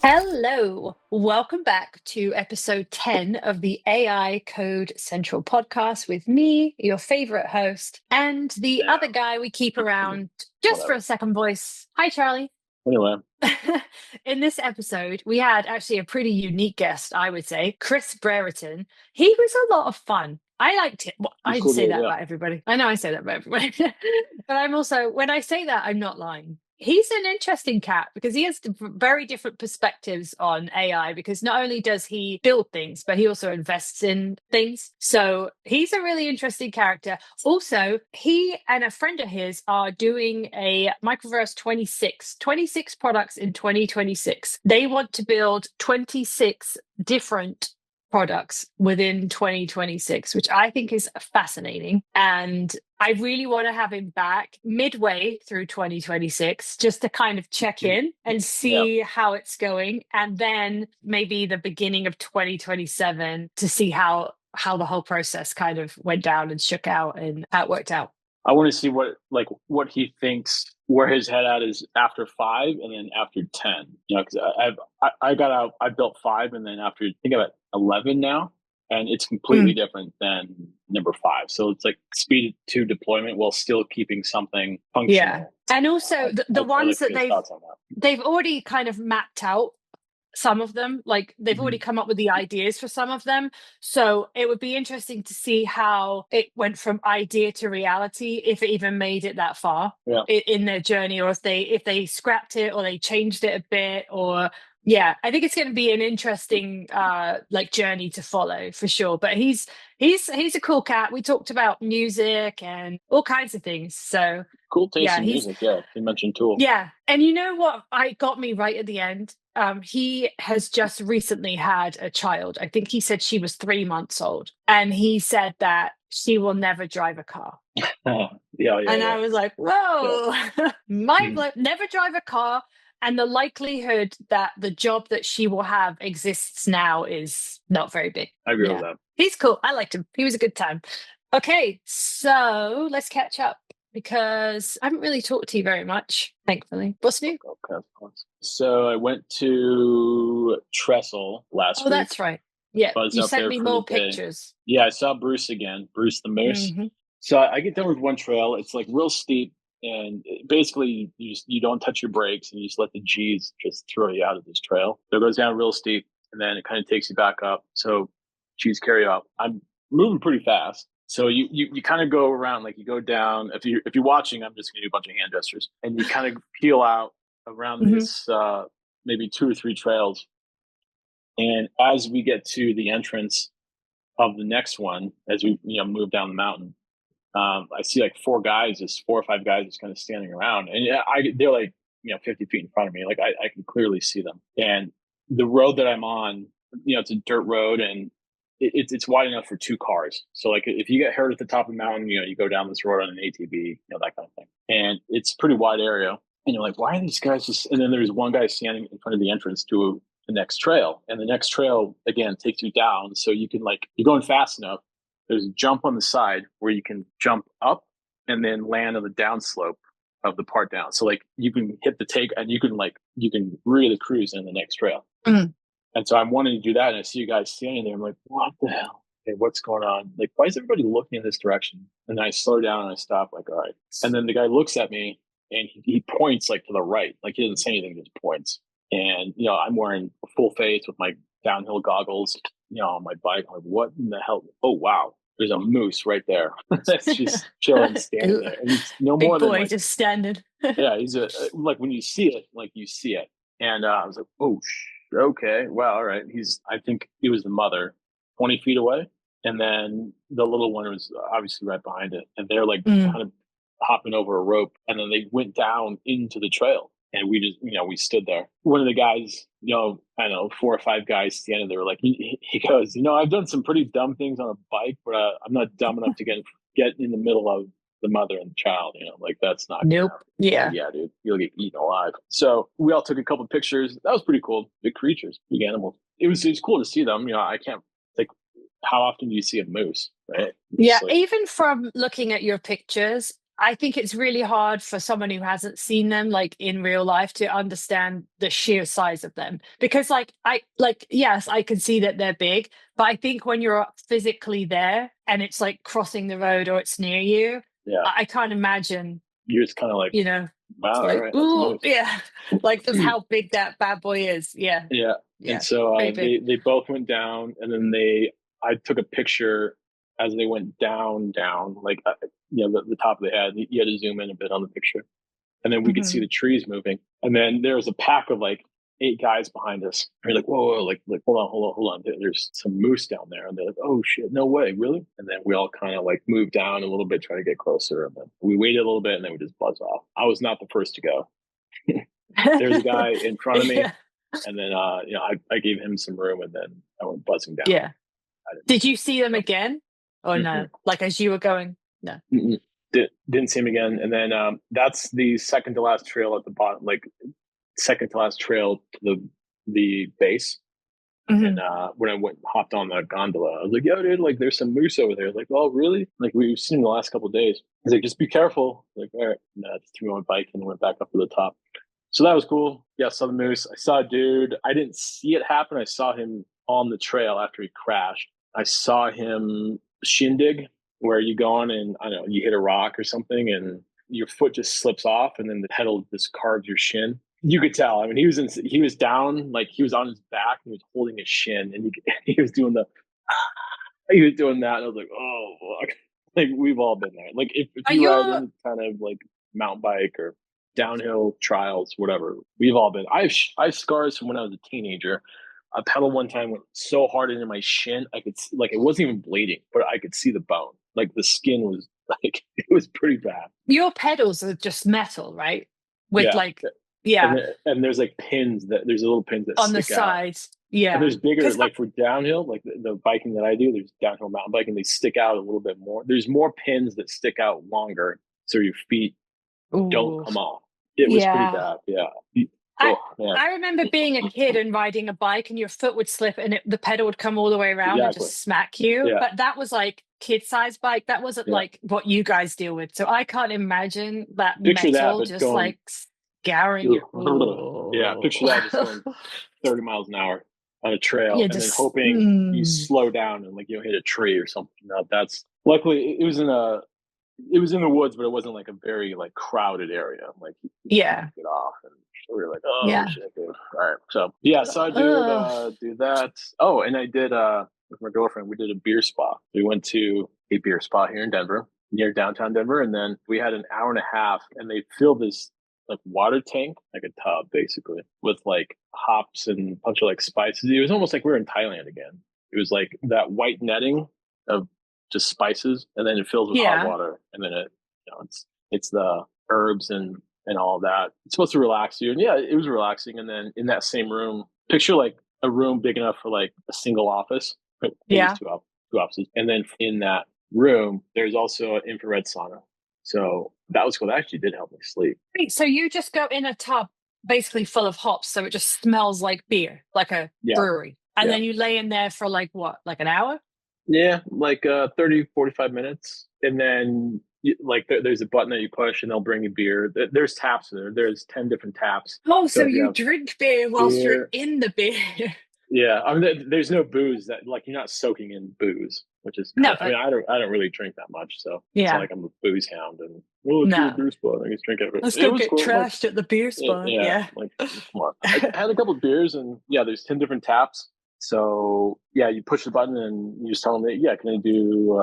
Hello, welcome back to episode 10 of the AI Code Central podcast with me, your favorite host, and the Yeah, other guy we keep around just for a whatever. second voice. Hi, Charlie. Anyway, In this episode, we had actually a pretty unique guest, I would say, Chris Brereton. He was a lot of fun. I liked it. Well, it's I cool say dude. that Yeah, about everybody. I know I say that about everybody. But I'm also, when I say that, I'm not lying. He's an interesting cat because he has very different perspectives on AI because not only does he build things, but he also invests in things. So he's a really interesting character. Also, he and a friend of his are doing a Microverse 26 products in 2026. They want to build 26 different products within 2026, which I think is fascinating. And I really want to have him back midway through 2026 just to kind of check in and yeah. see how it's going. And then maybe the beginning of 2027 to see how the whole process kind of went down and shook out and how it worked out. I want to see what he thinks where his head at is after five and then after 10. Because I got out, I built five, and then after I think I'm at 11 now, and it's completely Mm, different than number five. So it's like speed to deployment while still keeping something yeah. functional. And also the I like ones to that get his thoughts on that. they've already kind of mapped out some of them, like they've already Mhm. come up with the ideas for some of them, so it would be interesting to see how it went from idea to reality, if it even made it that far Yeah. in their journey, or if they scrapped it or they changed it a bit, or yeah, I think it's going to be an interesting like journey to follow for sure. But he's a cool cat. We talked about music and all kinds of things, so Cool taste yeah, in he's music. Yeah. You mentioned Tool. yeah. And you know what I got me right at the end? He has just recently had a child. I think he said she was 3 months old. And he said that she will never drive a car. Yeah. Yeah. And Yeah. I was like, Yeah. whoa, mind Mhm. blown, never drive a car. And the likelihood that the job that she will have exists now is not very big. I agree with Yeah. that. He's cool. I liked him. He was a good time. Okay. So let's catch up because I haven't really talked to you very much, thankfully. What's new? Okay. So I went to Trestle last Oh, week. that's right. Yeah. I was You up sent there me for the more day. pictures. Yeah, I saw Bruce again, Bruce the Moose. Hmm. So I get done with one trail. It's like real steep, and basically you don't touch your brakes, and you just let the G's just throw you out of this trail. So it goes down real steep, and then it kind of takes you back up. So G's carry you up. I'm moving pretty fast. So you kind of go around, like you go down. If you're watching, I'm just gonna do a bunch of hand gestures, and you kind of peel out around Hmm. this maybe two or three trails. And as we get to the entrance of the next one, as we move down the mountain, I see like four or five guys just kind of standing around, and yeah, they're like 50 feet in front of me. Like I can clearly see them. And the road that I'm on, it's a dirt road, and it's wide enough for two cars. So like if you get hurt at the top of the mountain, you go down this road on an ATV, that kind of thing. And it's a pretty wide area. And you're like, why are these guys just? And then there's one guy standing in front of the entrance to the next trail, and the next trail again takes you down. So you can like you're going fast enough. There's a jump on the side where you can jump up and then land on the downslope of the part down. So like you can hit the take and you can really cruise in the next trail. Mm. And so I'm wanting to do that, and I see you guys standing there. I'm like, what the hell? Okay, what's going on? Like, why is everybody looking in this direction? And then I slow down and I stop. Like, all right. And then the guy looks at me and he points like to the right. Like he doesn't say anything, just points. And I'm wearing a full face with my downhill goggles, on my bike. I'm like, what in the hell? Oh wow, there's a moose right there. That's just chilling, standing Ooh, there, and he's no big more than boy like, just standing. yeah, he's like when you see it, like you see it. And I was like, oh, okay, well, all right. I think he was the mother, 20 feet away, and then the little one was obviously right behind it, and they're like Mm. kind of hopping over a rope, and then they went down into the trail, and we just, we stood there. One of the guys, I don't know, four or five guys standing there, like he goes, I've done some pretty dumb things on a bike, but I'm not dumb enough to get in the middle of the mother and the child, like that's not gonna Nope. happen. Like, Yeah. yeah, dude, you'll get eaten alive. So we all took a couple of pictures. That was pretty cool. Big creatures, big animals. It was cool to see them. I can't like how often do you see a moose, right? Yeah. Just like Even from looking at your pictures, I think it's really hard for someone who hasn't seen them like in real life to understand the sheer size of them. Because yes, I can see that they're big, but I think when you're physically there and it's like crossing the road or it's near you, Yeah, I can't imagine, you're just kind of like, you know, wow, all like, right, that's a ooh, moose. yeah, like just how big that bad boy is. Yeah, Yeah, and yeah, so very big. they both went down, and then I took a picture as they went down, like the top of the head. You had to zoom in a bit on the picture, and then we could see Hmm. the trees moving. And then there was a pack of like 8 guys behind us. And you're like, whoa, like hold on. There's some moose down there. And they're like, oh shit, no way, really? And then we all kind of like moved down a little bit, try to get closer. And then we waited a little bit, and then we just buzzed off. I was not the first to go. There's a guy in front of me, Yeah, and then I gave him some room, and then I went buzzing down. yeah. I didn't Did you see them go. again? Or no? Like as you were going? No. Mm-mm. Didn't see him again. And then that's the second to last trail at the bottom, like second to last trail to the base. Hmm. And when I went hopped on the gondola, I was like, "Yo, dude, like there's some moose over there." I was like, "Oh, really?" Like we've seen them the last couple of days. He's like, "Just be careful." Like, all right, and I just threw my bike and went back up to the top. So that was cool. Yeah, saw the moose. I saw a dude. I didn't see it happen. I saw him on the trail after he crashed. I saw him shindig, where you go on and I don't know, you hit a rock or something, and your foot just slips off, and then the pedal just carves your shin. You could tell. I mean, he was down, like he was on his back, and he was holding his shin, and he was doing the he was doing that, and I was like, oh, fuck. Like we've all been there. Like if Are you ride your any kind of like mountain bike or downhill trials, whatever, we've all been. I have scars from when I was a teenager. A pedal one time went so hard into my shin, I could see, like it wasn't even bleeding, but I could see the bone. Like the skin was like it was pretty bad. your pedals are just metal, right? With Yeah, like, yeah, and there's like pins that there's little pins that on the stick out. sides. And Yeah. there's bigger, Because like for downhill, like the biking that I do, there's downhill mountain biking, they stick out a little bit more. There's more pins that stick out longer so your feet don't ooh, come off. It was pretty yeah. bad. Yeah. I Oh, man. I remember being a kid and riding a bike and your foot would slip and the pedal would come all the way around and Exactly. just smack you. Yeah. But that was like kid size bike. That wasn't Yeah. like what you guys deal with. So I can't imagine that Picture that, metal but just going, like scouring your. yeah, Ooh. picture that just going 30 miles an hour on a trail Yeah, and then just hoping you slow down and like, hit a tree or something. That's luckily it was in the woods, but it wasn't like a very like crowded area. Like you yeah, get off, and we were like, oh yeah. shit, dude. All right, so yeah, saw a dude Oh, do that. Oh, and I did with my girlfriend. We did a beer spa. We went to a beer spa here in Denver, near downtown Denver, and then we had an hour and a half, and they filled this like water tank, like a tub, basically, with like hops and a bunch of like spices. It was almost like we were in Thailand again. It was like that white netting of just spices, and then it fills with hot yeah. water, and then it's the herbs and all of that. It's supposed to relax you, and yeah, it was relaxing. And then in that same room, picture like a room big enough for like a single office. Maybe it's Yeah. two offices, and then in that room, there's also an infrared sauna. So that was cool. That actually did help me sleep. Wait, so you just go in a tub basically full of hops, so it just smells like beer, like a Yeah, brewery. And yeah. then you lay in there for like what, like an hour? Yeah, like 30, 45 minutes. And then like there's a button that you push and they'll bring you beer. There's taps there. There's 10 different taps. Oh, So so if you you have drink beer whilst you're beer, in the beer. yeah, I mean, there's no booze that like you're not soaking in booze, which is No, I mean, I don't really drink that much, so it's not yeah, like I'm a booze hound and well, it's a no. beer spot. I just drink it. Let's It go was get cool. Like trashed at the beer spa. yeah, Yeah. like come on. I had a couple of beers and yeah, there's 10 different taps. So yeah, you push the button and you just tell them that yeah, can I do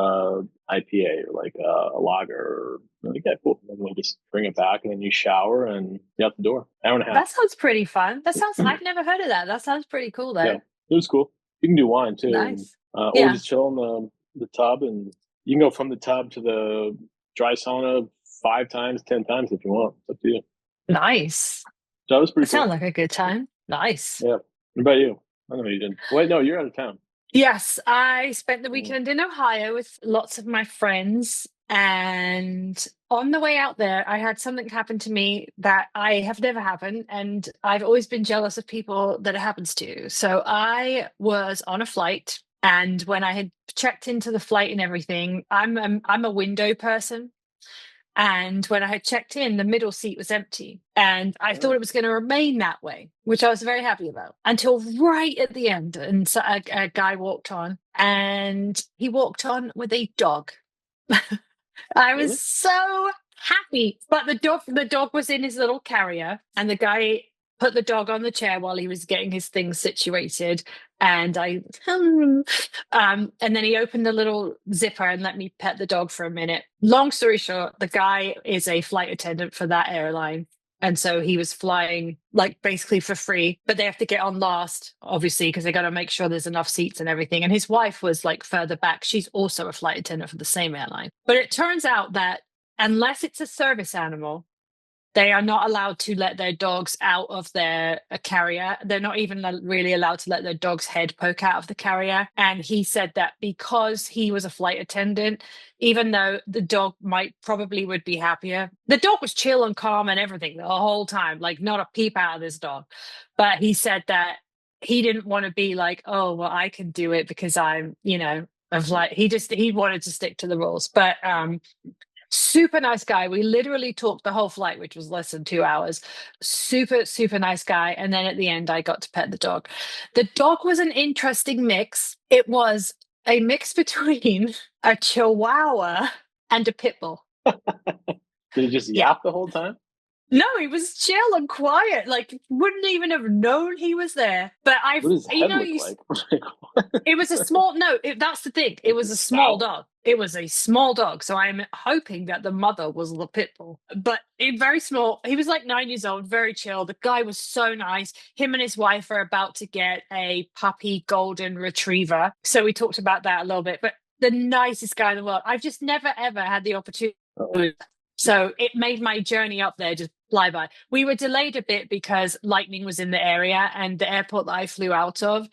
IPA or like a lager? Or, like, yeah, cool. And then they just bring it back and then you shower and you're out the door. Hour and a half. That sounds pretty fun. I've never heard of that. That sounds pretty cool Yeah, though. it was cool. You can do wine too, and, Nice. or Yeah. just chill in the tub, and you can go from the tub to the dry sauna 5 times, 10 times if you want. It's up to you. Nice. So that was That pretty sounds cool. like a good time. Nice. Yeah. What about you? I don't know you didn't. Wait, no, you're out of town. Yes, I spent the Mm. weekend in Ohio with lots of my friends. And on the way out there, I had something happen to me that I have never happened. And I've always been jealous of people that it happens to. So I was on a flight. And when I had checked into the flight and everything, I'm a window person. And when I had checked in, the middle seat was empty. And I thought it was going to remain that way, which I was very happy about until right at the end. And so a guy walked on, and he walked on with a dog. I was Really? so happy. But the dog was in his little carrier, and the guy put the dog on the chair while he was getting his things situated. And and then he opened the little zipper and let me pet the dog for a minute. Long story short, the guy is a flight attendant for that airline. And so he was flying like basically for free, but they have to get on last, obviously, because they got to make sure there's enough seats and everything. And his wife was like further back. She's also a flight attendant for the same airline. But it turns out that unless it's a service animal, they are not allowed to let their dogs out of their carrier. They're not even really allowed to let their dog's head poke out of the carrier. And he said that because he was a flight attendant, even though the dog might probably would be happier, the dog was chill and calm and everything the whole time, like not a peep out of this dog. But he said that he didn't want to be like, oh, well, I can do it because I'm, of like, he wanted to stick to the rules. But super nice guy. We literally talked the whole flight, which was less than 2 hours. Super, super nice guy. And then at the end, I got to pet the dog. The dog was an interesting mix. It was a mix between a chihuahua and a pit bull. Did he just Yeah. yap the whole time? No, he was chill and quiet. Like, wouldn't even have known he was there. But What does his head look like? it was a small, no, that's the thing. It Like was the a small snout? dog. It was a small dog. So I'm hoping that the mother was the pit bull. But very small. He was like 9 years old, very chill. The guy was so nice. Him and his wife are about to get a puppy golden retriever. So we talked about that a little bit. But the nicest guy in the world. I've just never, ever had the opportunity. Oh. So it made my journey up there just fly by. We were delayed a bit because lightning was in the area, and the airport that I flew out of,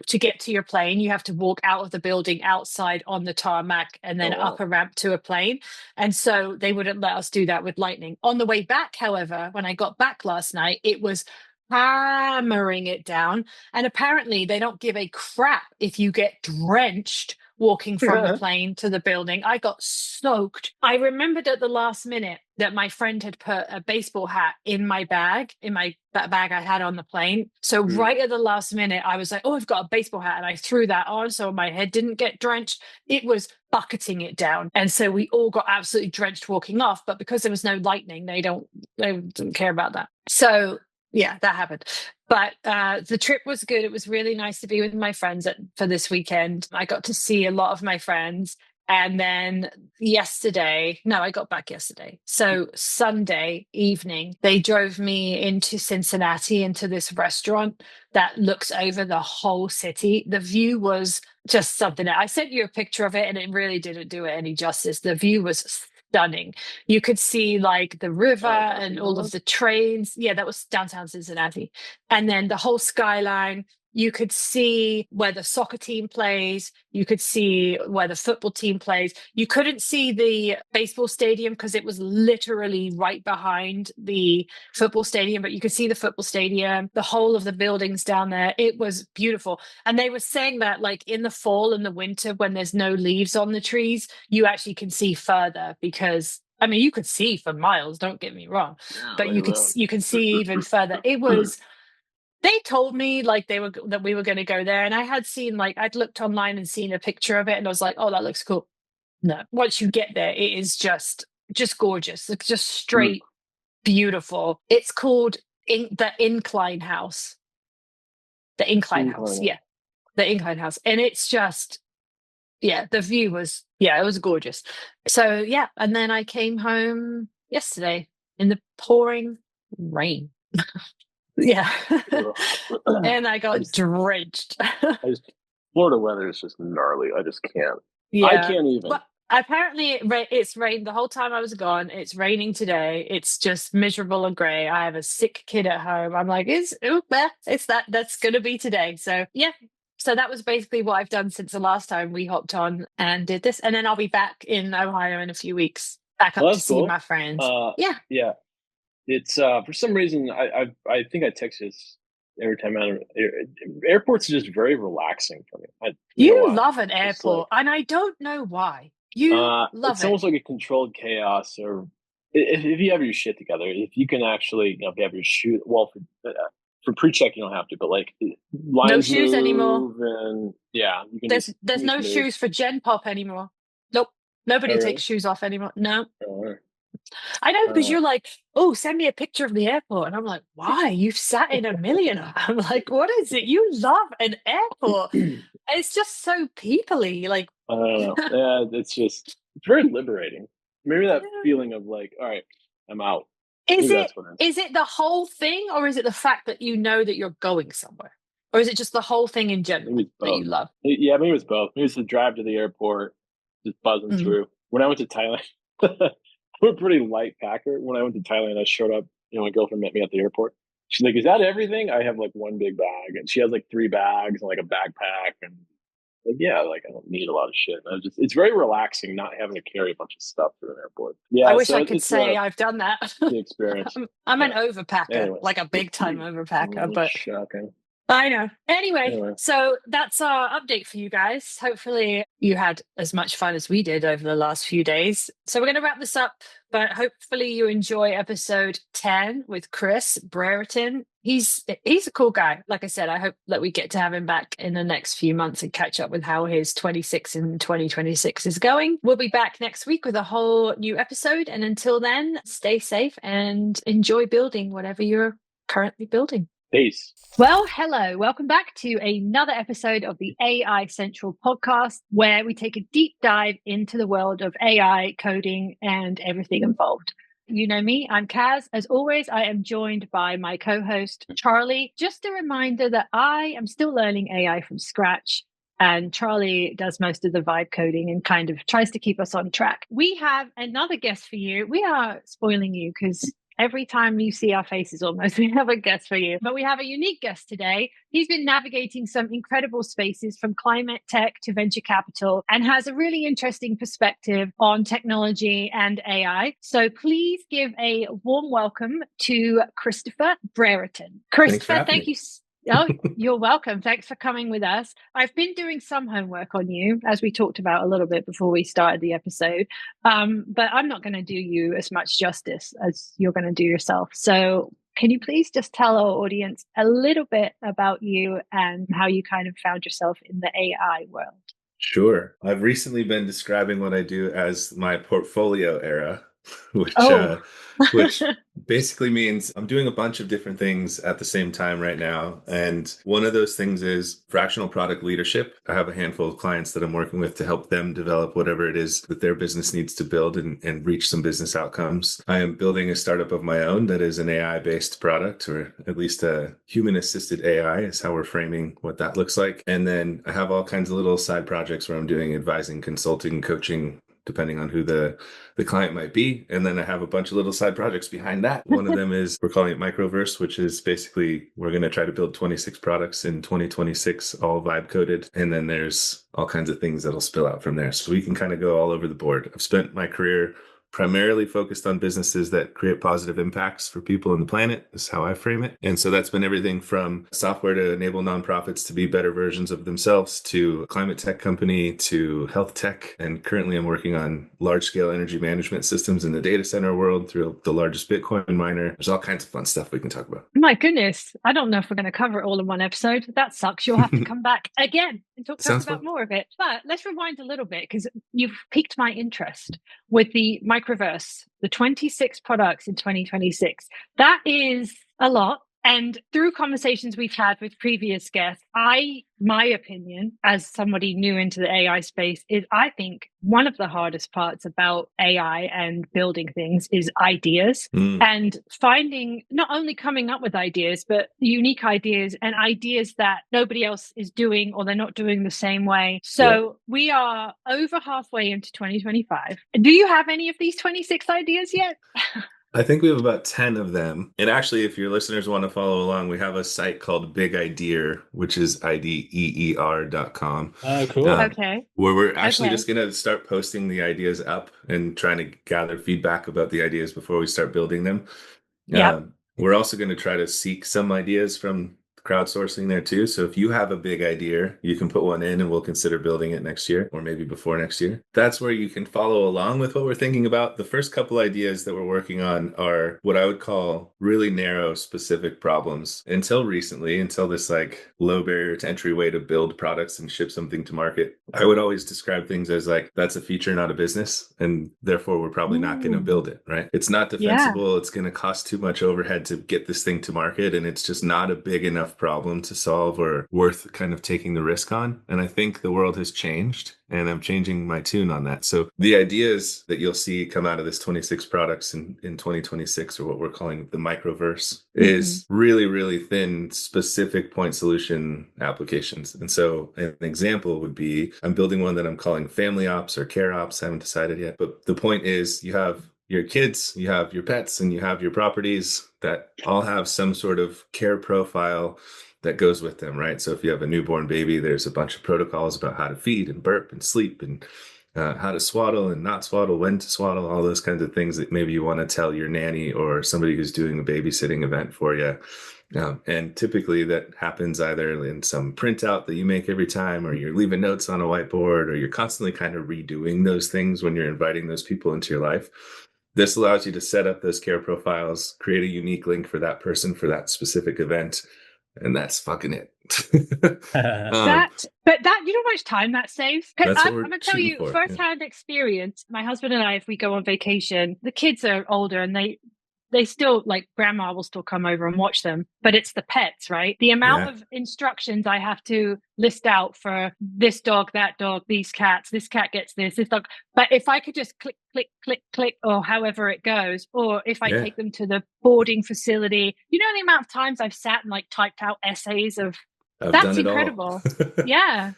to get to your plane, you have to walk out of the building outside on the tarmac and then Oh, wow. up a ramp to a plane. And so they wouldn't let us do that with lightning. On the way back, however, when I got back last night, it was hammering it down. And apparently they don't give a crap if you get drenched walking from the plane to the building. I got soaked. I remembered at the last minute that my friend had put a baseball hat in my bag, that bag I had on the plane. So right at the last minute, I was like, oh, I've got a baseball hat. And I threw that on so my head didn't get drenched. It was bucketing it down. And so we all got absolutely drenched walking off. But because there was no lightning, they didn't care about that. So yeah, that happened. But the trip was good. It was really nice to be with my friends for this weekend. I got to see a lot of my friends. And then I got back yesterday. So Sunday evening, they drove me into Cincinnati, into this restaurant that looks over the whole city. The view was just something. I sent you a picture of it, and it really didn't do it any justice. The view was stunning. You could see like the river and all of the trains. Yeah, that was downtown Cincinnati. And then the whole skyline. You could see where the soccer team plays. You could see where the football team plays. You couldn't see the baseball stadium because it was literally right behind the football stadium, but you could see the football stadium, the whole of the buildings down there. It was beautiful. And they were saying that like in the fall and the winter, when there's no leaves on the trees, you actually can see further because you could see for miles, don't get me wrong, but you can see even further. They told me like that we were going to go there, and I had seen I'd looked online and seen a picture of it, and I was like, oh, that looks cool. No, once you get there, it is just gorgeous. It's just straight beautiful. It's called the Incline House. The Incline House, yeah, the Incline House, and it's just the view was it was gorgeous. So yeah, and then I came home yesterday in the pouring rain. Yeah. And I got drenched. Florida weather is just gnarly. I just can't. Yeah. I can't even. But apparently it's rained the whole time I was gone. It's raining today. It's just miserable and grey. I have a sick kid at home. I'm like, that's going to be today. So yeah. So that was basically what I've done since the last time we hopped on and did this. And then I'll be back in Ohio in a few weeks. Back up to see my friends. Yeah. It's for some reason I think I text this every time out. Airports are just very relaxing for me. You love an airport, and I don't know why. You love it's almost like a controlled chaos, or if you have your shit together, if you can actually, if you have your shoe, well, for pre-check you don't have to, but like No lines shoes anymore. move and yeah, There's you can just no move. shoes for Gen Pop anymore. Nope. Oh Nobody takes really? shoes off anymore. No. Oh, I know because uh, you're like, oh, send me a picture of the airport. And I'm like, why? You've sat in a million of I'm like, what is it? You love an airport. And it's just so peoply. Like, I don't know. Yeah, it's very liberating. Maybe that feeling of like, all right, I'm out. is Maybe it that's what it is. is it the whole thing or is it the fact that you know that you're going somewhere? Or is it just the whole thing in Maybe general it's that both. you love? Yeah, maybe it's both. Maybe it's the drive to the airport, just buzzing Mm. through. When I went to Thailand, I'm a pretty light packer. When I went to Thailand, I showed up. My girlfriend met me at the airport. She's like, "Is that everything?" I have like one big bag, and she has like three bags and like a backpack, and like yeah, like I don't need a lot of shit. It's very relaxing not having to carry a bunch of stuff through an airport. I Yeah, wish so I could it's say I've done that. the experience. I'm an Yeah. overpacker, Anyway, like a big time overpacker, but shocking. I know. Anyway, Anyway, so that's our update for you guys. Hopefully, you had as much fun as we did over the last few days. So, we're going to wrap this up, but hopefully, you enjoy episode 10 with Chris Brereton. He's a cool guy. Like I said, I hope that we get to have him back in the next few months and catch up with how his 26 and 2026 is going. We'll be back next week with a whole new episode. And until then, stay safe and enjoy building whatever you're currently building. peace. Well, hello. Welcome back to another episode of the AI Central podcast, where we take a deep dive into the world of AI, coding, and everything involved. You know me, I'm Caz. As always, I am joined by my co host, Charlie. Just a reminder that I am still learning AI from scratch. And Charlie does most of the vibe coding and kind of tries to keep us on track. We have another guest for you. We are spoiling you because every time you see our faces almost, we have a guest for you. But we have a unique guest today. He's been navigating some incredible spaces from climate tech to venture capital and has a really interesting perspective on technology and AI. So please give a warm welcome to Christopher Brereton. Christopher, thank you. Oh, you're welcome. Thanks for coming with us. I've been doing some homework on you, as we talked about a little bit before we started the episode. But I'm not going to do you as much justice as you're going to do yourself. So can you please just tell our audience a little bit about you and how you kind of found yourself in the AI world? Sure. I've recently been describing what I do as my portfolio era, which Oh, which basically means I'm doing a bunch of different things at the same time right now. And one of those things is fractional product leadership. I have a handful of clients that I'm working with to help them develop whatever it is that their business needs to build and reach some business outcomes. I am building a startup of my own that is an AI-based product, or at least a human-assisted AI is how we're framing what that looks like. And then I have all kinds of little side projects where I'm doing advising, consulting, coaching, depending on who the client might be. And then I have a bunch of little side projects behind that. One of them is we're calling it Microverse, which is basically we're going to try to build 26 products in 2026, all vibe coded. And then there's all kinds of things that'll spill out from there. So we can kind of go all over the board. I've spent my career primarily focused on businesses that create positive impacts for people and the planet is how I frame it. And so that's been everything from software to enable nonprofits to be better versions of themselves, to a climate tech company, to health tech. And currently I'm working on large scale energy management systems in the data center world through the largest Bitcoin miner. There's all kinds of fun stuff we can talk about. my goodness. I don't know if we're going to cover it all in one episode. That sucks. You'll have to come back again and talk to us about more of it. But let's rewind a little bit because you've piqued my interest with the Microverse, the 26 products in 2026. That is a lot. And through conversations we've had with previous guests, my opinion as somebody new into the AI space is I think one of the hardest parts about AI and building things is ideas and finding, not only coming up with ideas, but unique ideas and ideas that nobody else is doing or they're not doing the same way. So we are over halfway into 2025. Do you have any of these 26 ideas yet? I think we have about 10 of them. And actually, if your listeners want to follow along, we have a site called Big Idea, which is ideer.com. Oh, cool. Okay. Where we're actually just going to start posting the ideas up and trying to gather feedback about the ideas before we start building them. Yeah. We're also going to try to seek some ideas from crowdsourcing there too. So if you have a big idea, you can put one in and we'll consider building it next year or maybe before next year. That's where you can follow along with what we're thinking about. The first couple ideas that we're working on are what I would call really narrow, specific problems. Until recently, until this like low barrier to entry way to build products and ship something to market, I would always describe things as like, that's a feature, not a business. And therefore, we're probably not going to build it, right? It's not defensible. It's going to cost too much overhead to get this thing to market. And it's just not a big enough problem to solve or worth kind of taking the risk on. And I think the world has changed and I'm changing my tune on that. So the ideas that you'll see come out of this 26 products in 2026, or what we're calling the microverse, is really, really thin, specific point solution applications. And so an example would be, I'm building one that I'm calling family ops or care ops. I haven't decided yet. But the point is, you have your kids, you have your pets, and you have your properties that all have some sort of care profile that goes with them, right? So if you have a newborn baby, there's a bunch of protocols about how to feed and burp and sleep and how to swaddle and not swaddle, when to swaddle, all those kinds of things that maybe you want to tell your nanny or somebody who's doing a babysitting event for you. And typically that happens either in some printout that you make every time, or you're leaving notes on a whiteboard, or you're constantly kind of redoing those things when you're inviting those people into your life. This allows you to set up those care profiles, create a unique link for that person for that specific event. And that's fucking it. But that, you know how much time that saves? I'm going to tell you, firsthand experience, my husband and I, if we go on vacation, the kids are older and they still, like, grandma will still come over and watch them, but it's the pets, right? The amount of instructions I have to list out for this dog, that dog, these cats, this cat gets this dog. But if I could just click, click, click, click, or however it goes, or if I take them to the boarding facility, you know, the amount of times I've sat and like typed out essays of, that's incredible. Yeah.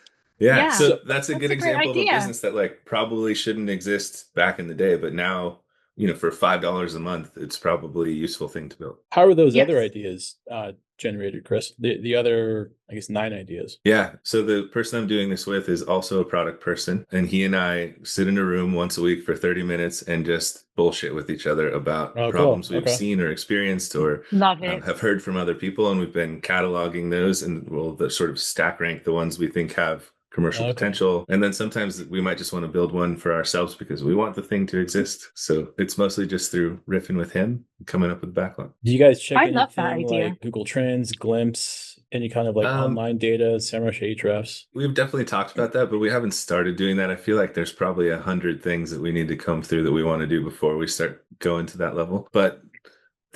So that's a good example of a business that like probably shouldn't exist back in the day, but now, you know, for $5 a month, it's probably a useful thing to build. How are those other ideas generated, Chris? The other, I guess, 9 ideas. Yeah. So the person I'm doing this with is also a product person, and he and I sit in a room once a week for 30 minutes and just bullshit with each other about problems we've seen or experienced or have heard from other people. And we've been cataloging those, and we'll sort of stack rank the ones we think have commercial potential. And then sometimes we might just want to build one for ourselves because we want the thing to exist. So it's mostly just through riffing with him, coming up with a backlog. Do you guys check anything like Google Trends, Glimpse, any kind of like online data, SEMrush Ahrefs? We've definitely talked about that, but we haven't started doing that. I feel like there's probably 100 things that we need to come through that we want to do before we start going to that level. But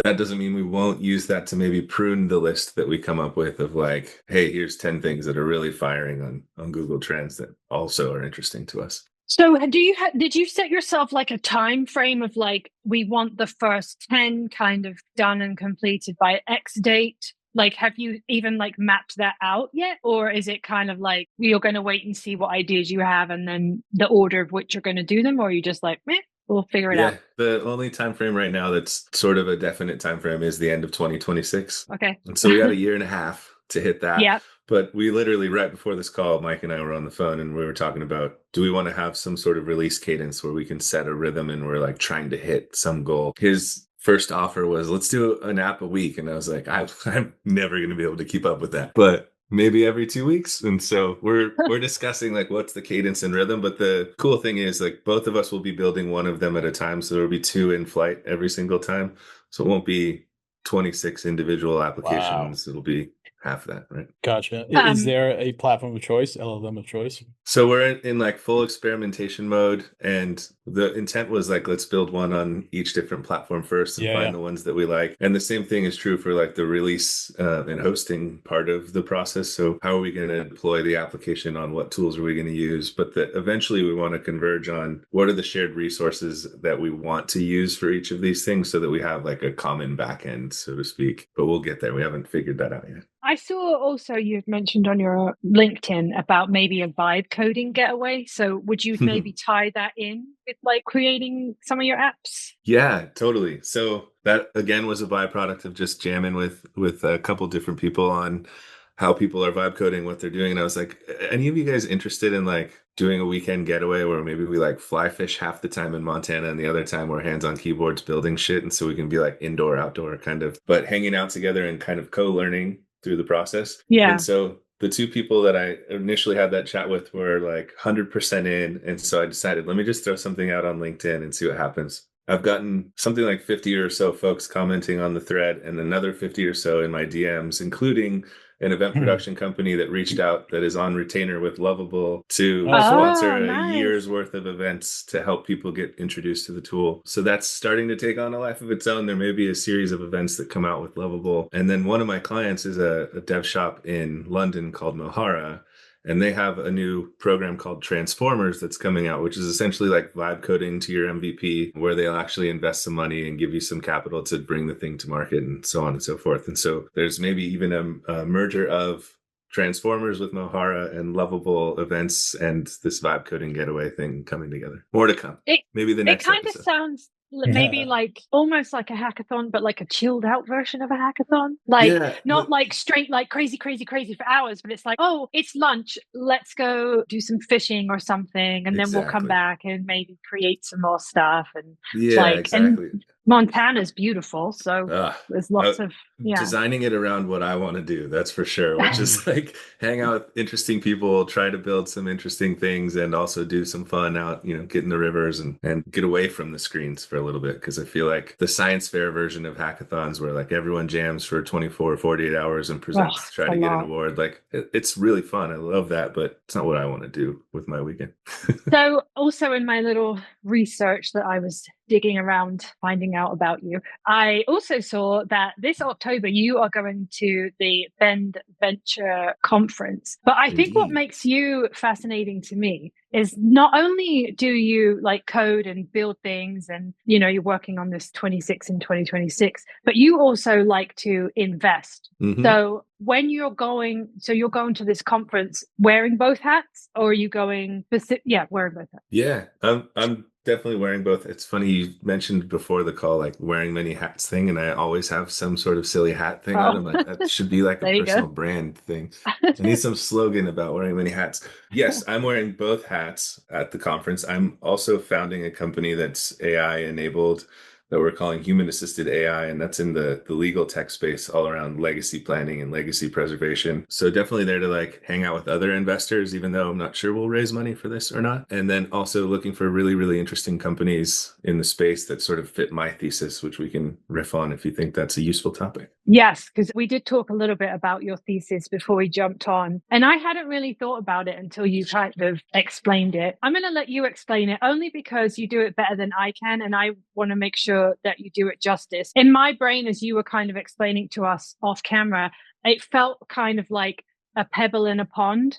that doesn't mean we won't use that to maybe prune the list that we come up with of like, hey, here's 10 things that are really firing on Google Trends that also are interesting to us. So did you set yourself like a time frame of like, we want the first 10 kind of done and completed by X date? Like, have you even like mapped that out yet? Or is it kind of like, you're going to wait and see what ideas you have and then the order of which you're going to do them? Or are you just like, we'll figure it out? The only time frame right now that's sort of a definite time frame is the end of 2026. Okay. And so we got a year and a half to hit that. Yeah. But we literally, right before this call, Mike and I were on the phone and we were talking about, do we want to have some sort of release cadence where we can set a rhythm and we're like trying to hit some goal? His first offer was, let's do an app a week. And I was like, I'm never going to be able to keep up with that. But maybe every 2 weeks. And so we're discussing like what's the cadence and rhythm. But the cool thing is like both of us will be building one of them at a time. So there'll be 2 in flight every single time. So it won't be 26 individual applications. Wow. It'll be half of that, right? Gotcha. Is there a platform of choice, LLM of choice? So we're in like full experimentation mode, and the intent was like, let's build one on each different platform first and find the ones that we like. And the same thing is true for like the release and hosting part of the process. So how are we going to deploy the application, on what tools are we going to use? But eventually we want to converge on what are the shared resources that we want to use for each of these things so that we have like a common backend, so to speak. But we'll get there. We haven't figured that out yet. I saw also you've mentioned on your LinkedIn about maybe a vibe coding getaway. So would you maybe tie that in with like creating some of your apps? Yeah, totally. So that again was a byproduct of just jamming with a couple different people on how people are vibe coding, what they're doing. And I was like, any of you guys interested in like doing a weekend getaway where maybe we like fly fish half the time in Montana and the other time we're hands on keyboards building shit. And so we can be like indoor, outdoor kind of, but hanging out together and kind of co-learning through the process. Yeah. And so the two people that I initially had that chat with were like 100% in. And so I decided, let me just throw something out on LinkedIn and see what happens. I've gotten something like 50 or so folks commenting on the thread and another 50 or so in my DMs, including an event production company that reached out that is on retainer with Lovable to sponsor a year's worth of events to help people get introduced to the tool. So that's starting to take on a life of its own. There may be a series of events that come out with Lovable. And then one of my clients is a dev shop in London called Mohara. And they have a new program called Transformers that's coming out, which is essentially like vibe coding to your MVP, where they'll actually invest some money and give you some capital to bring the thing to market and so on and so forth. And so there's maybe even a merger of Transformers with Mohara and Lovable events and this vibe coding getaway thing coming together. More to come. Maybe the next episode. It kind of sounds maybe like almost like a hackathon, but like a chilled out version of a hackathon. Like not like straight, like crazy for hours, but it's like, oh, it's lunch. Let's go do some fishing or something. And then we'll come back and maybe create some more stuff. And and Montana's beautiful. So there's lots of designing it around what I want to do. That's for sure. Which is like hang out with interesting people, try to build some interesting things and also do some fun out, get in the rivers and get away from the screens for a little bit. Cause I feel like the science fair version of hackathons where like everyone jams for 24, 48 hours and presents to try to get an award. Like it's really fun. I love that, but it's not what I want to do with my weekend. So also in my little research that I was digging around, finding out about you, I also saw that this October you are going to the Bend Venture Conference. But I think what makes you fascinating to me is not only do you like code and build things and, you're working on this 26 in 2026, but you also like to invest. Mm-hmm. So when you're going to this conference wearing both hats, or are you going, wearing both hats? Yeah, I'm definitely wearing both. It's funny, you mentioned before the call, like wearing many hats thing, and I always have some sort of silly hat thing on. I'm like, that should be like a personal brand thing. I need some slogan about wearing many hats. Yes, I'm wearing both hats at the conference. I'm also founding a company that's AI enabled that we're calling human assisted AI. And that's in the legal tech space all around legacy planning and legacy preservation. So definitely there to like hang out with other investors, even though I'm not sure we'll raise money for this or not. And then also looking for really, really interesting companies in the space that sort of fit my thesis, which we can riff on if you think that's a useful topic. Yes, because we did talk a little bit about your thesis before we jumped on. And I hadn't really thought about it until you kind of explained it. I'm going to let you explain it only because you do it better than I can. And I want to make sure that you do it justice. In my brain, as you were kind of explaining to us off camera, it felt kind of like a pebble in a pond.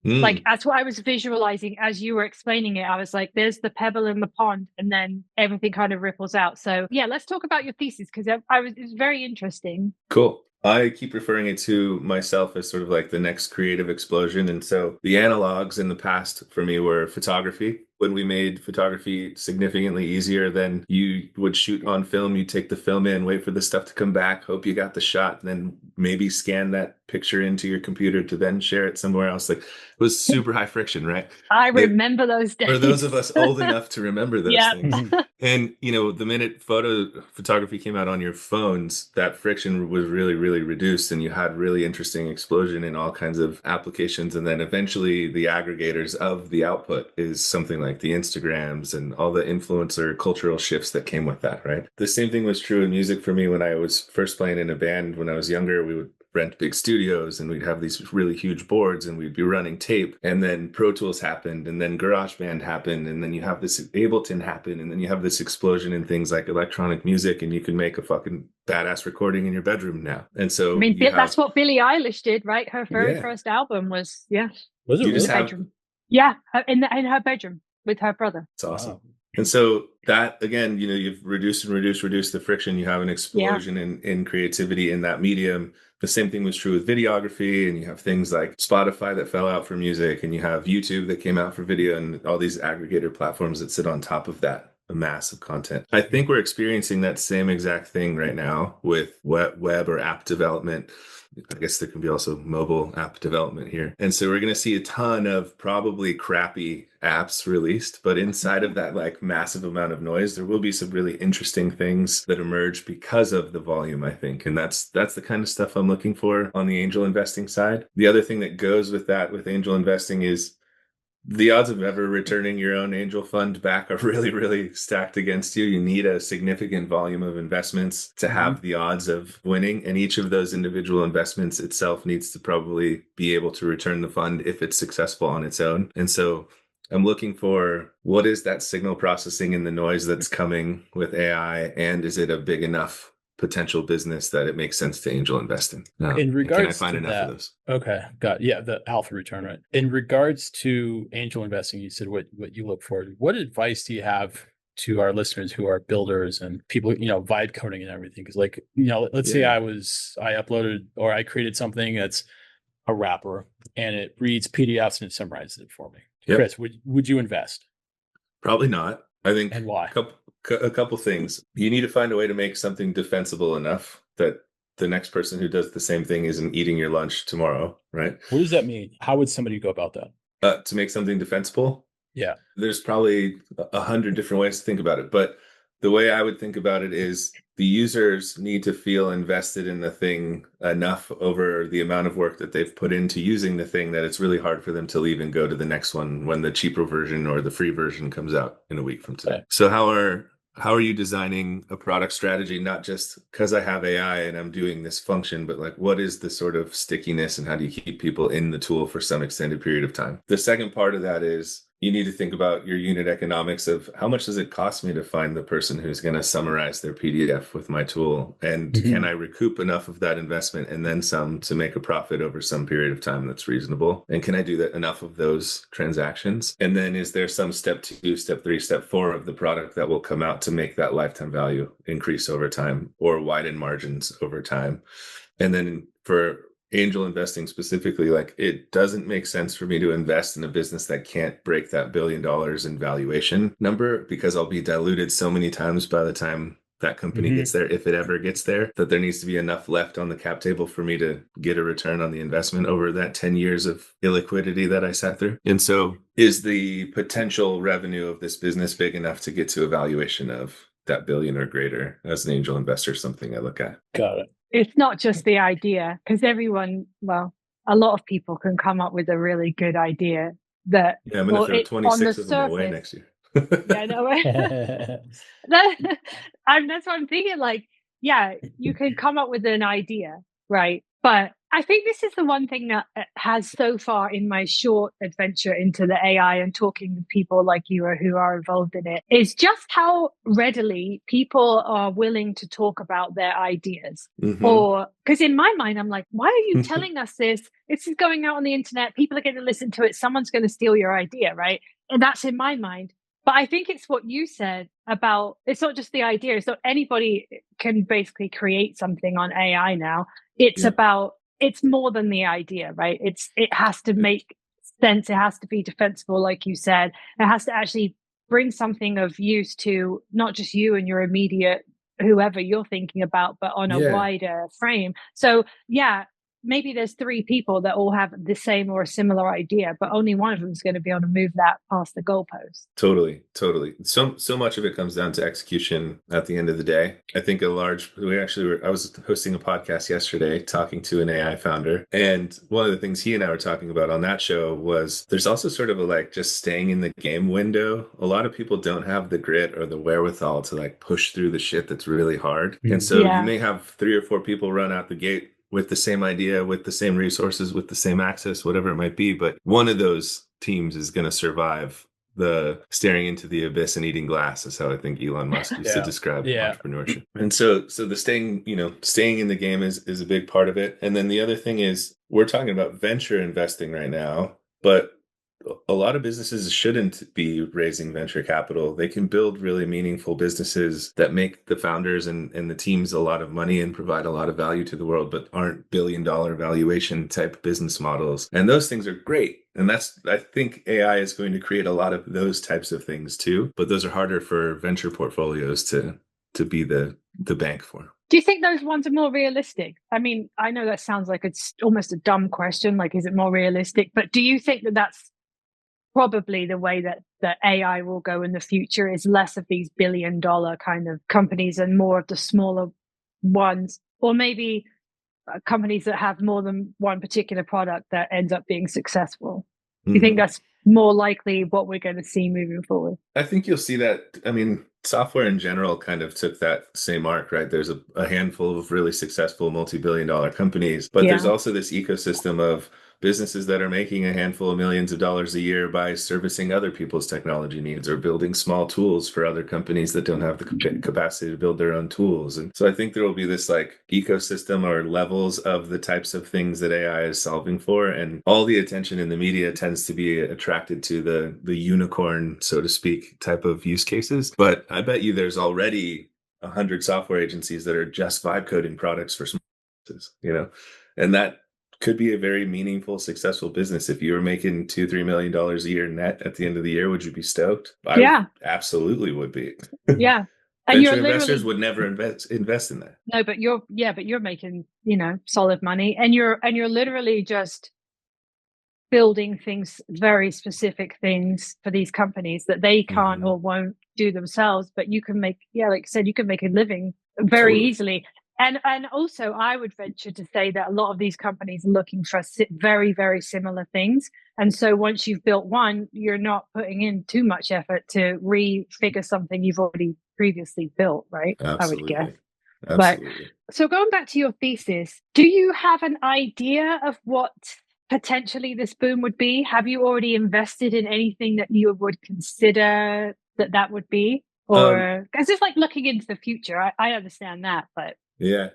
Like that's what I was visualizing as you were explaining it. I was like, there's the pebble in the pond and then everything kind of ripples out. So yeah, let's talk about your thesis because it was very interesting. Cool. I keep referring it to myself as sort of like the next creative explosion. And so the analogs in the past for me were photography. When we made photography significantly easier, then you would shoot on film, you take the film in, wait for the stuff to come back, hope you got the shot, and then maybe scan that picture into your computer to then share it somewhere else. Like it was super high friction, right? I remember those days. For those of us old enough to remember those things. And, the minute photography came out on your phones, that friction was really, really reduced and you had really interesting explosion in all kinds of applications. And then eventually the aggregators of the output is something like the Instagrams and all the influencer cultural shifts that came with that, right? The same thing was true in music for me when I was first playing in a band when I was younger. We would rent big studios and we'd have these really huge boards and we'd be running tape, and then Pro Tools happened, and then GarageBand happened, and then you have this Ableton happen, and then you have this explosion in things like electronic music, and you can make a fucking badass recording in your bedroom now. And so that's what Billie Eilish did, right? Her very first album was Was it really? Bedroom? Yeah, in her bedroom with her brother. It's awesome. Wow. And so that, again, you've reduced the friction. You have an explosion in creativity in that medium. The same thing was true with videography, and you have things like Spotify that fell out for music, and you have YouTube that came out for video, and all these aggregator platforms that sit on top of that, a mass of content. I think we're experiencing that same exact thing right now with web or app development. I guess there can be also mobile app development here. And so we're going to see a ton of probably crappy apps released, but inside of that like massive amount of noise, there will be some really interesting things that emerge because of the volume, I think. And that's the kind of stuff I'm looking for on the angel investing side. The other thing that goes with that with angel investing is the odds of ever returning your own angel fund back are really, really stacked against you. You need a significant volume of investments to have the odds of winning. And each of those individual investments itself needs to probably be able to return the fund if it's successful on its own. And so I'm looking for what is that signal processing in the noise that's coming with AI, and is it a big enough potential business that it makes sense to angel invest in? In regards can I find to enough that, of those? Okay, got it. Yeah, the alpha return, right? In regards to angel investing, you said what you look for. What advice do you have to our listeners who are builders and people, vibe coding and everything? Because let's say I uploaded or I created something that's a wrapper and it reads PDFs and it summarizes it for me. Yep. Chris, would you invest? Probably not. I think. And why? A couple things. You need to find a way to make something defensible enough that the next person who does the same thing isn't eating your lunch tomorrow, right? What does that mean? How would somebody go about that? To make something defensible? Yeah. There's probably 100 different ways to think about it. But the way I would think about it is the users need to feel invested in the thing enough over the amount of work that they've put into using the thing that it's really hard for them to leave and go to the next one when the cheaper version or the free version comes out in a week from today. Okay. So how are you designing a product strategy, not just because I have AI and I'm doing this function, but like what is the sort of stickiness and how do you keep people in the tool for some extended period of time? The second part of that is you need to think about your unit economics of how much does it cost me to find the person who's going to summarize their PDF with my tool? And can I recoup enough of that investment and then some to make a profit over some period of time that's reasonable? And can I do that enough of those transactions? And then is there some step 2, step 3, step 4 of the product that will come out to make that lifetime value increase over time or widen margins over time? And then for angel investing specifically, like it doesn't make sense for me to invest in a business that can't break that $1 billion in valuation number, because I'll be diluted so many times by the time that company gets there, if it ever gets there, that there needs to be enough left on the cap table for me to get a return on the investment over that 10 years of illiquidity that I sat through. And so is the potential revenue of this business big enough to get to a valuation of that $1 billion or greater? As an angel investor, something I look at. Got it. It's not just the idea, because a lot of people can come up with a really good idea that I'm going to throw 26 of them away next year. Yeah, no way. That's what I'm thinking. Like, yeah, you can come up with an idea, right? But I think this is the one thing that has so far in my short adventure into the AI and talking to people like you or who are involved in it is just how readily people are willing to talk about their ideas. Or because in my mind, I'm like, why are you telling us this? This is going out on the internet. People are going to listen to it. Someone's going to steal your idea, right? And that's in my mind. But I think it's what you said about, it's not just the idea. It's not anybody can basically create something on AI now. It's about, it's more than the idea, right? It has to make sense. It has to be defensible, like you said. It has to actually bring something of use to not just you and your immediate, whoever you're thinking about, but on a wider frame. So maybe there's 3 people that all have the same or a similar idea, but only one of them is going to be able to move that past the goalpost. Totally. So much of it comes down to execution at the end of the day. I think I was hosting a podcast yesterday talking to an AI founder. And one of the things he and I were talking about on that show was there's also sort of a just staying in the game window. A lot of people don't have the grit or the wherewithal to push through the shit that's really hard. And so you may have 3 or 4 people run out the gate with the same idea, with the same resources, with the same access, whatever it might be. But one of those teams is going to survive the staring into the abyss and eating glass, is how I think Elon Musk used to describe entrepreneurship. And so the staying in the game is a big part of it. And then the other thing is we're talking about venture investing right now, but a lot of businesses shouldn't be raising venture capital. They can build really meaningful businesses that make the founders and the teams a lot of money and provide a lot of value to the world, but aren't billion-dollar valuation type business models. And those things are great. And I think AI is going to create a lot of those types of things too, but those are harder for venture portfolios to be the bank for. Do you think those ones are more realistic? I mean, I know that sounds like it's almost a dumb question, like, is it more realistic? But do you think that that's probably the way that AI will go in the future, is less of these billion-dollar kind of companies and more of the smaller ones, or maybe companies that have more than one particular product that ends up being successful? Do you think that's more likely what we're going to see moving forward? I think you'll see that. I mean, software in general kind of took that same arc, right? There's a handful of really successful multi-billion-dollar companies, but there's also this ecosystem of businesses that are making a handful of millions of dollars a year by servicing other people's technology needs or building small tools for other companies that don't have the capacity to build their own tools. And so I think there will be this like ecosystem or levels of the types of things that AI is solving for. And all the attention in the media tends to be attracted to the unicorn, so to speak, type of use cases. But I bet you there's already 100 software agencies that are just vibe coding products for small businesses, and that could be a very meaningful, successful business. If you were making $2-3 million a year net at the end of the year, would you be stoked? I absolutely would be. Yeah. And venture investors would never invest in that. No, but you're making, solid money, and you're literally just building things, very specific things for these companies that they can't or won't do themselves. But you can make, like I said, you can make a living very easily. And also, I would venture to say that a lot of these companies are looking for very, very similar things. And so once you've built one, you're not putting in too much effort to refigure something you've already previously built, right? Absolutely. I would guess. Absolutely. But so going back to your thesis, do you have an idea of what potentially this boom would be? Have you already invested in anything that you would consider that would be? Or as if like looking into the future, I understand that, but yeah.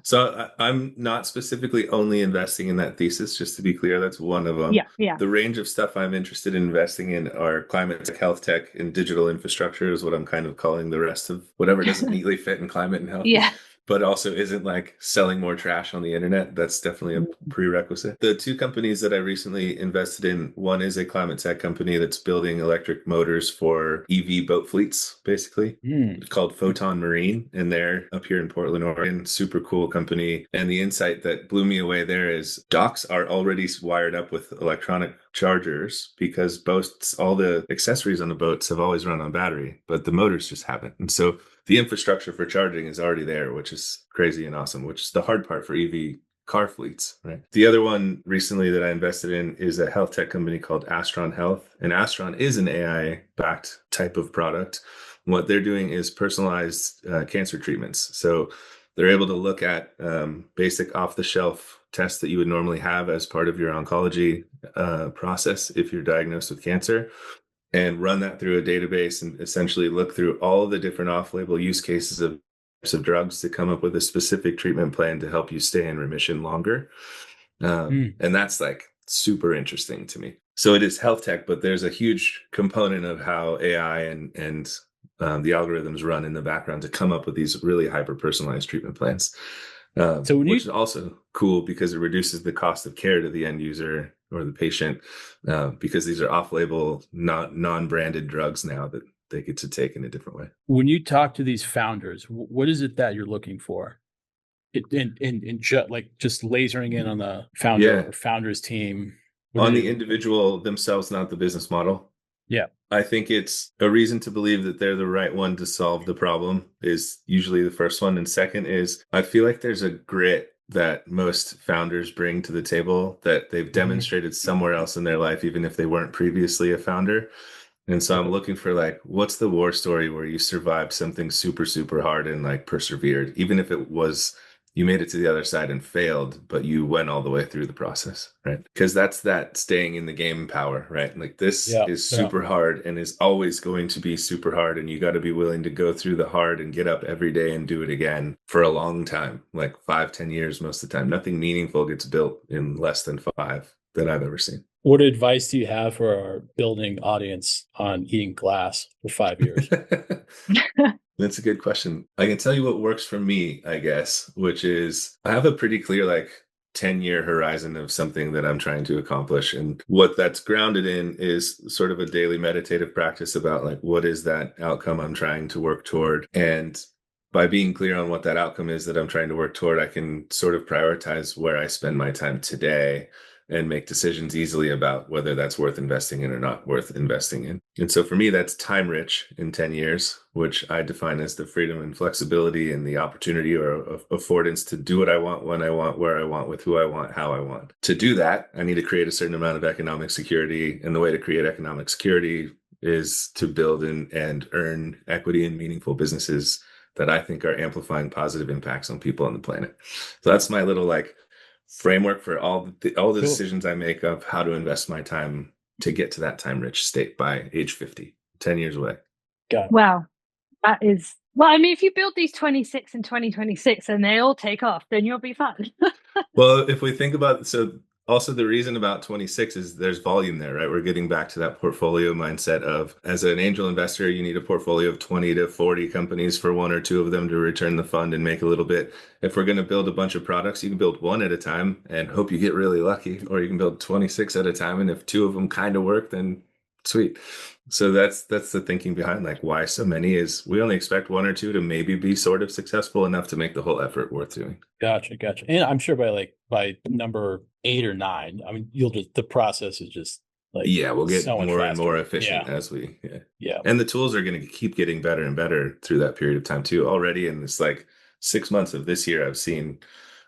So I'm not specifically only investing in that thesis, just to be clear. That's one of them. Yeah. The range of stuff I'm interested in investing in are climate tech, health tech, and digital infrastructure is what I'm kind of calling the rest of whatever doesn't neatly fit in climate and health. Yeah. But also isn't like selling more trash on the internet. That's definitely a prerequisite. The two companies that I recently invested in, one is a climate tech company that's building electric motors for EV boat fleets, basically. It's called Photon Marine, and they're up here in Portland, Oregon. Super cool company. And the insight that blew me away there is docks are already wired up with electronic chargers because boats, all the accessories on the boats have always run on battery, but the motors just haven't. And so the infrastructure for charging is already there, which is crazy and awesome, which is the hard part for EV car fleets, right? The other one recently that I invested in is a health tech company called Astron Health. And Astron is an AI-backed type of product. What they're doing is personalized cancer treatments. So they're able to look at basic off-the-shelf tests that you would normally have as part of your oncology process if you're diagnosed with cancer, and run that through a database and essentially look through all of the different off-label use cases of drugs to come up with a specific treatment plan to help you stay in remission longer. And that's like super interesting to me. So it is health tech, but there's a huge component of how AI and the algorithms run in the background to come up with these really hyper-personalized treatment plans. Which is also cool because it reduces the cost of care to the end user or the patient, because these are off-label, non-branded drugs now that they get to take in a different way. When you talk to these founders, what is it that you're looking for? Just lasering in on the founder or founders team? On the individual themselves, not the business model. Yeah. I think it's a reason to believe that they're the right one to solve the problem is usually the first one. And second is I feel like there's a grit that most founders bring to the table that they've demonstrated somewhere else in their life, even if they weren't previously a founder. And so I'm looking for like, what's the war story where you survived something super, super hard and like persevered, even if it was you made it to the other side and failed, but you went all the way through the process, right? Because that's that staying in the game power, right? Like this is super hard and is always going to be super hard. And you got to be willing to go through the hard and get up every day and do it again for a long time, like 5-10 years most of the time. Nothing meaningful gets built in less than 5 that I've ever seen. What advice do you have for our building audience on eating glass for 5 years? That's a good question. I can tell you what works for me, I guess, which is I have a pretty clear 10-year horizon of something that I'm trying to accomplish. And what that's grounded in is sort of a daily meditative practice about what is that outcome I'm trying to work toward. And by being clear on what that outcome is that I'm trying to work toward, I can sort of prioritize where I spend my time today and make decisions easily about whether that's worth investing in or not worth investing in. And so for me, that's time rich in 10 years, which I define as the freedom and flexibility and the opportunity or affordance to do what I want, when I want, where I want, with who I want, how I want. To do that, I need to create a certain amount of economic security. And the way to create economic security is to build and earn equity in meaningful businesses that I think are amplifying positive impacts on people on the planet. So that's my little framework for all the Cool. decisions I make of how to invest my time to get to that time rich state by age 50, 10 years away. Got it. Wow. That is, well, I mean, if you build these 26 and 2026 and they all take off, then you'll be fine. Well, if we think about, so also the reason about 26 is there's volume there, right? We're getting back to that portfolio mindset of, as an angel investor, you need a portfolio of 20 to 40 companies for one or two of them to return the fund and make a little bit. If we're going to build a bunch of products, you can build one at a time and hope you get really lucky, or you can build 26 at a time. And if two of them kind of work, then sweet. So that's the thinking behind why so many is we only expect one or two to maybe be sort of successful enough to make the whole effort worth doing. Gotcha. And I'm sure by number 8 or 9, I mean, the process is just we'll get so more and more faster. efficient as we Yeah. And the tools are going to keep getting better and better through that period of time too. Already in this 6 months of this year, I've seen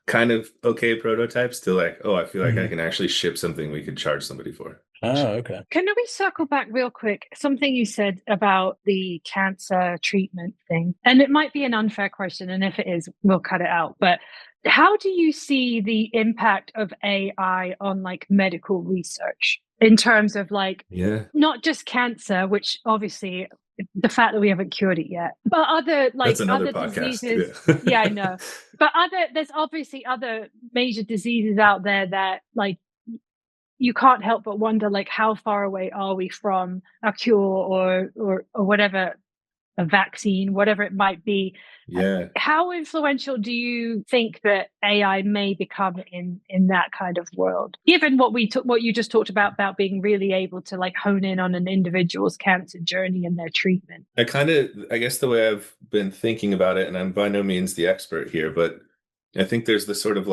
kind of okay prototypes to I feel like I can actually ship something we could charge somebody for. Oh, okay. Can we circle back real quick? Something you said about the cancer treatment thing, and it might be an unfair question, and if it is, we'll cut it out. But how do you see the impact of AI on medical research in terms of not just cancer, which obviously the fact that we haven't cured it yet, but other That's another other podcast. diseases. Yeah. I know. But there's obviously other major diseases out there that you can't help but wonder how far away are we from a cure or whatever, a vaccine, whatever it might be. Yeah. How influential do you think that AI may become in that kind of world, given what you just talked about being really able to hone in on an individual's cancer journey and their treatment? I guess the way I've been thinking about it, and I'm by no means the expert here, but I think there's the sort of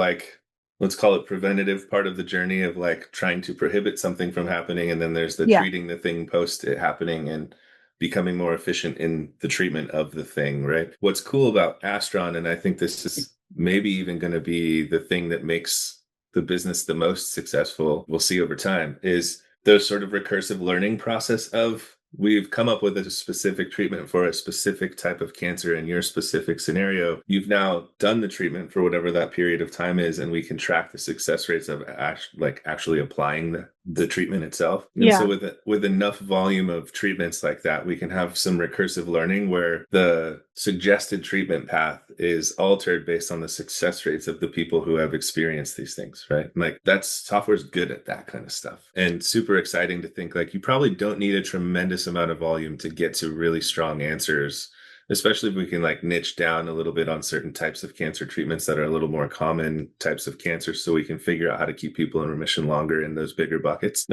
let's call it preventative part of the journey of trying to prohibit something from happening. And then there's the treating the thing post it happening and becoming more efficient in the treatment of the thing, right? What's cool about Astron, and I think this is maybe even going to be the thing that makes the business the most successful, we'll see over time, is the sort of recursive learning process of we've come up with a specific treatment for a specific type of cancer in your specific scenario. You've now done the treatment for whatever that period of time is, and we can track the success rates of actually applying the treatment itself. And so with enough volume of treatments like that, we can have some recursive learning where the suggested treatment path is altered based on the success rates of the people who have experienced these things, right? That's software's good at that kind of stuff, and super exciting to think you probably don't need a tremendous amount of volume to get to really strong answers, especially if we can niche down a little bit on certain types of cancer treatments that are a little more common types of cancer, so we can figure out how to keep people in remission longer in those bigger buckets.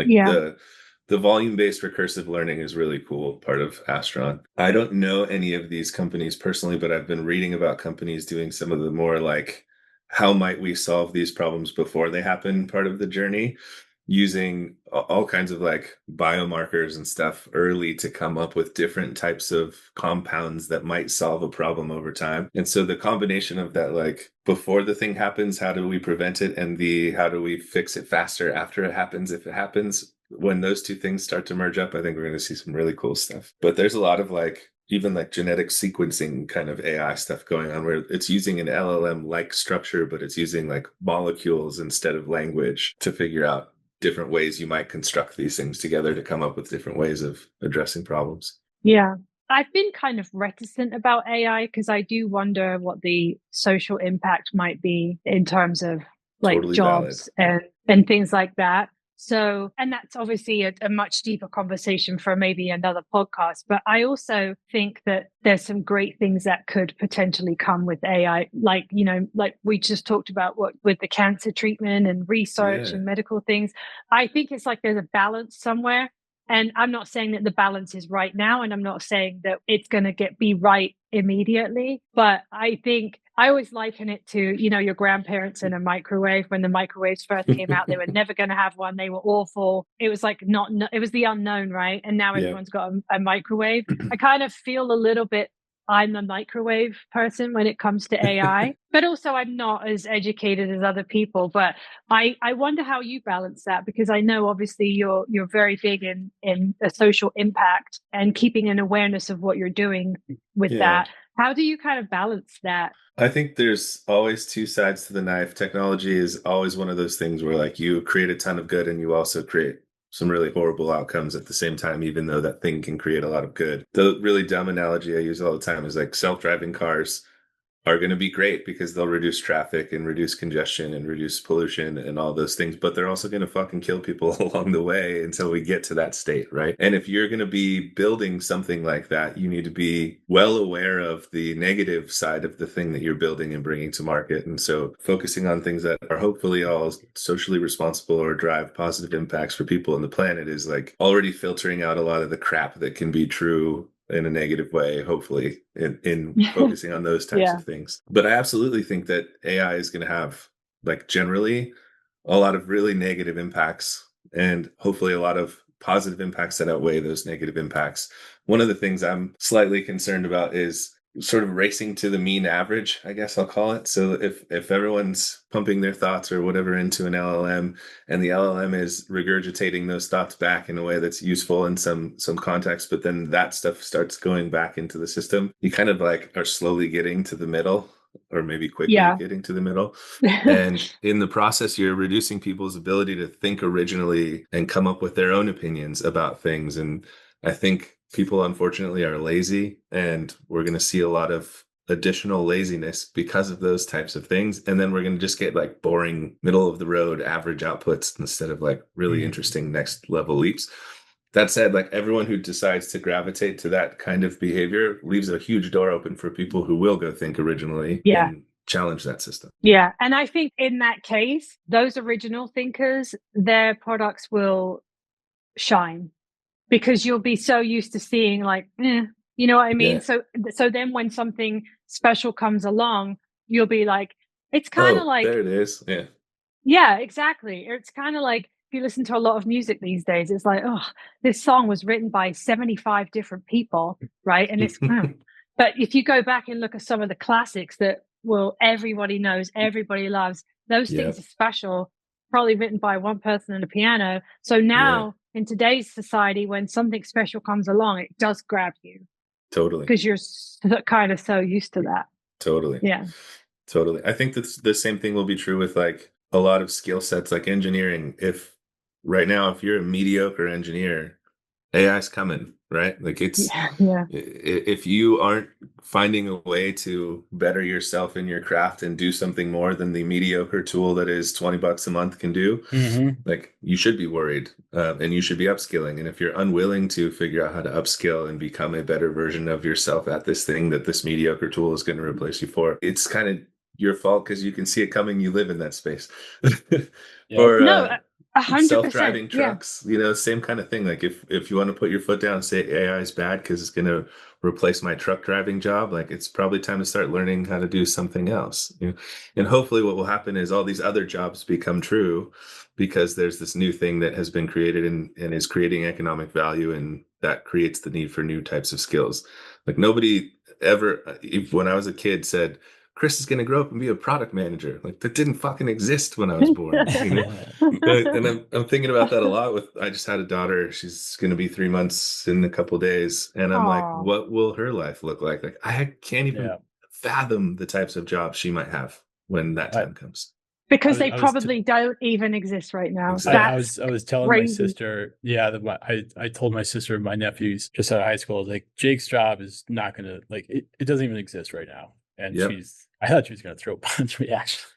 The volume-based recursive learning is really cool part of Astron. I don't know any of these companies personally, but I've been reading about companies doing some of the more how might we solve these problems before they happen part of the journey, using all kinds of biomarkers and stuff early to come up with different types of compounds that might solve a problem over time. And so the combination of that, before the thing happens, how do we prevent it? And how do we fix it faster after it happens, if it happens? When those two things start to merge up, I think we're going to see some really cool stuff. But there's a lot of even genetic sequencing kind of AI stuff going on where it's using an LLM structure, but it's using molecules instead of language to figure out different ways you might construct these things together to come up with different ways of addressing problems. Yeah. I've been kind of reticent about AI because I do wonder what the social impact might be in terms of totally jobs and things like that. So, and that's obviously a much deeper conversation for maybe another podcast. But I also think that there's some great things that could potentially come with AI, like we just talked about with the cancer treatment and research and medical things. I think it's there's a balance somewhere. And I'm not saying that the balance is right now, and I'm not saying that it's going to be right immediately. But I think I always liken it to, your grandparents in a microwave. When the microwaves first came out, they were never going to have one. They were awful. It was like it was the unknown, right? And now everyone's got a microwave. I kind of feel a little bit I'm a microwave person when it comes to AI, but also I'm not as educated as other people. But I wonder how you balance that, because I know obviously you're very big in a social impact and keeping an awareness of what you're doing with that. How do you kind of balance that? I think there's always two sides to the knife. Technology is always one of those things where like you create a ton of good and you also create some really horrible outcomes at the same time, even though that thing can create a lot of good. The really dumb analogy I use all the time is like self-driving cars are going to be great because they'll reduce traffic and reduce congestion and reduce pollution and all those things, but they're also going to fucking kill people along the way until we get to that state, right? And if you're going to be building something like that, you need to be well aware of the negative side of the thing that you're building and bringing to market. And so focusing on things that are hopefully all socially responsible or drive positive impacts for people on the planet is like already filtering out a lot of the crap that can be true in a negative way, hopefully, in focusing on those types of things. But I absolutely think that AI is going to have, like, generally a lot of really negative impacts and hopefully a lot of positive impacts that outweigh those negative impacts. One of the things I'm slightly concerned about is sort of racing to the mean average, I guess I'll call it. So if everyone's pumping their thoughts or whatever into an LLM and the LLM is regurgitating those thoughts back in a way that's useful in some context, but then that stuff starts going back into the system, you kind of like are slowly getting to the middle, or maybe quickly getting to the middle. And in the process, you're reducing people's ability to think originally and come up with their own opinions about things. And I think people, unfortunately, are lazy, and we're going to see a lot of additional laziness because of those types of things. And then we're going to just get like boring, middle of the road, average outputs instead of like really interesting next level leaps. That said, like everyone who decides to gravitate to that kind of behavior leaves a huge door open for people who will go think originally and challenge that system. Yeah. And I think in that case, those original thinkers, their products will shine, because you'll be so used to seeing like, you know what I mean? So then when something special comes along, you'll be like, it's kind of like, there it is. Yeah, exactly. It's kind of like, if you listen to a lot of music these days, it's like, oh, this song was written by 75 different people, right? And it's but if you go back and look at some of the classics that everybody knows, everybody loves, those things are special, probably written by one person on a piano. So now in today's society, when something special comes along, it does grab you. Totally. Because you're kind of so used to that. Totally. Yeah. Totally. I think that the same thing will be true with like a lot of skill sets like engineering. If you're a mediocre engineer, AI's coming, right? Like it's if you aren't finding a way to better yourself in your craft and do something more than the mediocre tool that is $20 a month can do, like you should be worried, and you should be upskilling. And if you're unwilling to figure out how to upskill and become a better version of yourself at this thing that this mediocre tool is going to replace you for, it's kind of your fault because you can see it coming. You live in that space. Or 100%. Self-driving trucks, same kind of thing. Like if you want to put your foot down and say AI is bad because it's going to replace my truck driving job, like it's probably time to start learning how to do something else. And hopefully what will happen is all these other jobs become true because there's this new thing that has been created and is creating economic value, and that creates the need for new types of skills. Like nobody ever, when I was a kid, said Chris is going to grow up and be a product manager. Like that didn't fucking exist when I was born. And I'm thinking about that a lot. I just had a daughter. She's going to be 3 months in a couple of days, and I'm like, what will her life look like? Like I can't even fathom the types of jobs she might have when that time comes. Because they probably don't even exist right now. Exactly. I was telling my sister, I told my sister, my nephews just out of high school, like Jake's job is not going to, like, it doesn't even exist right now. And I thought she was going to throw a punch at me, actually.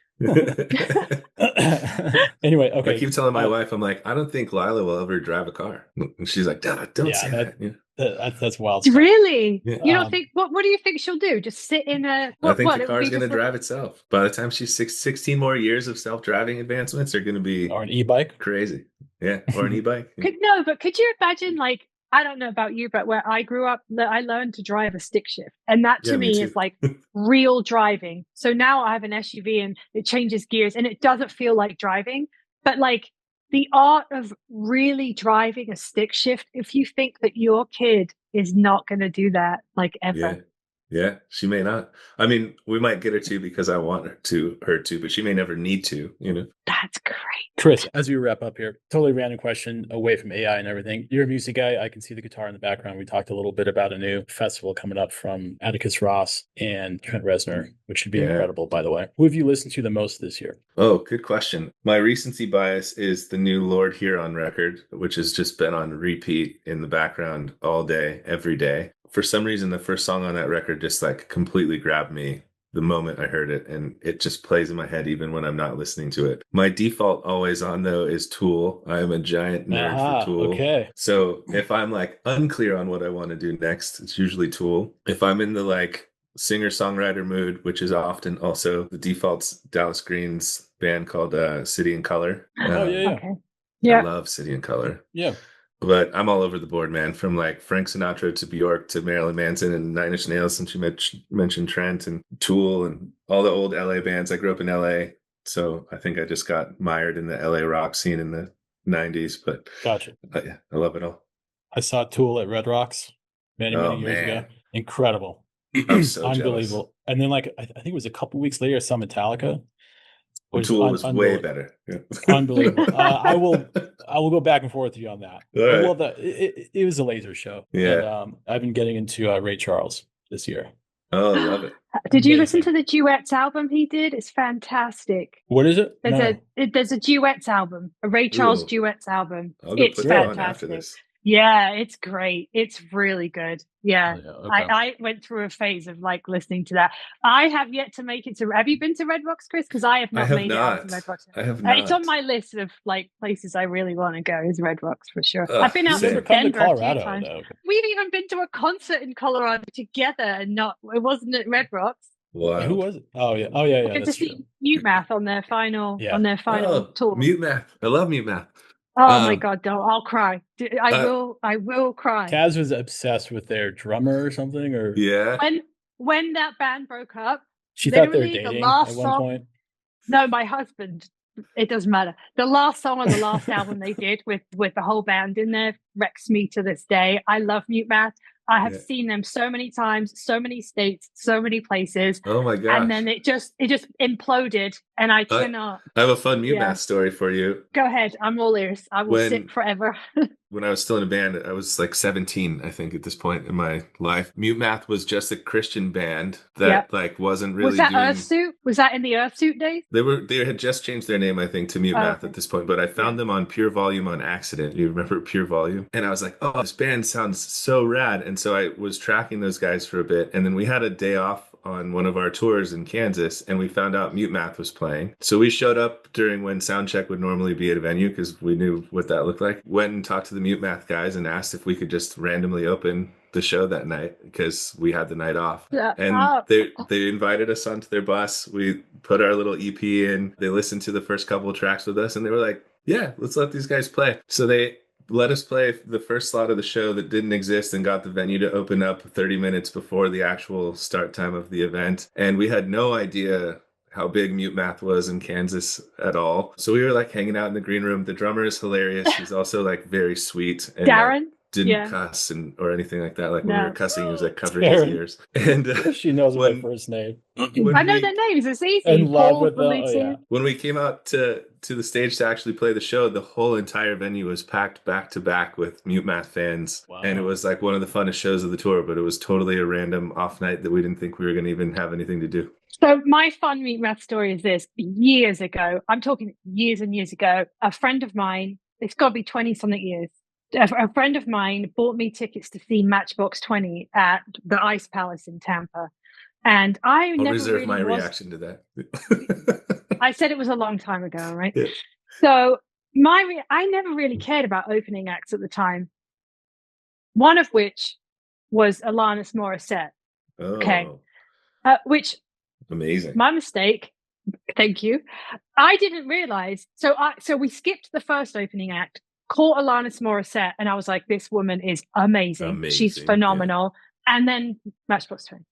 Anyway, okay. I keep telling my wife, I'm like, I don't think Lila will ever drive a car. And she's like, don't say that. That's wild stuff. Really? Yeah. You don't think, what do you think she'll do? Just sit in a, I think the it would car's be going to just drive itself. By the time she's 16 more years of self-driving advancements are going to be Or an e-bike. crazy. Yeah. Or an e-bike. No, but could you imagine, like, I don't know about you, but where I grew up, I learned to drive a stick shift. And that to me is like real driving. So now I have an SUV and it changes gears and it doesn't feel like driving. But like the art of really driving a stick shift, if you think that your kid is not going to do that, like ever. Yeah, she may not. I mean, we might get her to because I want her to, but she may never need to, you know? That's great. Chris, as we wrap up here, totally random question away from AI and everything. You're a music guy. I can see the guitar in the background. We talked a little bit about a new festival coming up from Atticus Ross and Trent Reznor, which should be incredible, by the way. Who have you listened to the most this year? Oh, good question. My recency bias is the new Lord Huron record, which has just been on repeat in the background all day, every day. For some reason, the first song on that record just like completely grabbed me the moment I heard it, and it just plays in my head even when I'm not listening to it. My default always on though is Tool. I am a giant nerd for Tool. Okay. So if I'm like unclear on what I want to do next, it's usually Tool. If I'm in the like singer-songwriter mood, which is often also the default's Dallas Green's band called City and Color. Okay. I love City and Color. Yeah. But I'm all over the board, man. From like Frank Sinatra to Bjork to Marilyn Manson and Nine Inch Nails, since you mentioned Trent, and Tool and all the old LA bands. I grew up in LA, so I think I just got mired in the LA rock scene in the 90s. But gotcha. Yeah, I love it all. I saw Tool at Red Rocks many years ago. Incredible. I'm so unbelievable. Jealous. And then like I think it was a couple weeks later, I saw Metallica. Tool was way better. Yeah. Unbelievable. I will go back and forth with you on that. Right. Well, it was a laser show. Yeah. And, I've been getting into Ray Charles this year. Oh, I love it. Did you listen to the duets album he did? It's fantastic. What is it? There's a duets album, a Ray Charles duets album. It's fantastic. Yeah, it's great. It's really good. Yeah. Okay. I went through a phase of like listening to that. I have yet to make it to. Have you been to Red Rocks, Chris? Because I have not made it out to Red Rocks. I have not. It's on my list of like places I really want to go. Is Red Rocks for sure. I've been out to Denver Colorado, a few times. though. We've even been to a concert in Colorado together, and it wasn't at Red Rocks. Wow. Who was it? Oh yeah. Good to see Mute Math on their final tour. Mute Math. I love Mute Math. Oh my God, I'll cry. I will cry. Caz was obsessed with their drummer or something, or when that band broke up, she thought they were dating at one point. No, my husband. It doesn't matter. The last song on the last album they did with the whole band in there wrecks me to this day. I love Mute Math. I have seen them so many times, so many states, so many places. Oh my gosh. And then it just imploded, and I cannot. I have a fun Mute Math story for you. Go ahead. I'm all ears. I will sit forever. When I was still in a band, I was like 17, I think, at this point in my life. Mute Math was just a Christian band that like wasn't really. Was that Earthsuit? Was that in the Earthsuit days? They had just changed their name, I think, to Mute Math at this point. But I found them on Pure Volume on accident. You remember Pure Volume? And I was like, oh, this band sounds so rad. And so I was tracking those guys for a bit. And then we had a day off on one of our tours in Kansas, and we found out Mute Math was playing. So we showed up during when sound check would normally be at a venue because we knew what that looked like. Went and talked to the Mute Math guys and asked if we could just randomly open the show that night because we had the night off. And they invited us onto their bus. We put our little EP in. They listened to the first couple of tracks with us, and they were like, yeah, let's let these guys play. So they let us play the first slot of the show that didn't exist and got the venue to open up 30 minutes before the actual start time of the event. And we had no idea how big Mute Math was in Kansas at all. So we were like hanging out in the green room. The drummer is hilarious. He's also like very sweet. And Darren? Didn't cuss or anything like that. Like when we were cussing, he was like covering his ears. And she knows my first name. I know their names. It's easy. And love with When we came out to the stage to actually play the show, the whole entire venue was packed back to back with Mute Math fans. Wow. And it was like one of the funnest shows of the tour, but it was totally a random off night that we didn't think we were going to even have anything to do. So my fun Mute Math story is this. Years ago, I'm talking years and years ago, a friend of mine, it's got to be 20 something years, a friend of mine bought me tickets to see Matchbox 20 at the Ice Palace in Tampa. And I'll reserve my reaction to that. I said it was a long time ago, right? Yeah. So I never really cared about opening acts at the time. One of which was Alanis Morissette. Oh, Okay. Which, amazing. my mistake. Thank you. I didn't realize. So we skipped the first opening act, caught Alanis Morissette, and I was like, this woman is amazing. She's phenomenal. Yeah. And then Matchbox 20.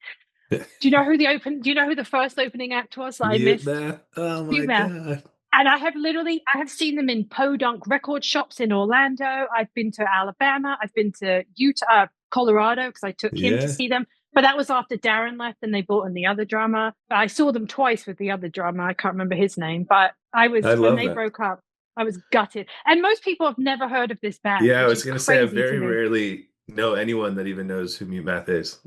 Do you know who the first opening act was that I missed? Oh my God. And I have seen them in podunk record shops in Orlando. I've been to Alabama. I've been to Utah, Colorado, because I took him to see them. But that was after Darren left and they brought in the other drummer. I saw them twice with the other drummer. I can't remember his name, but when they broke up, I was gutted. And most people have never heard of this band. Yeah, I was going to say, I very rarely know anyone that even knows who Mute Math is.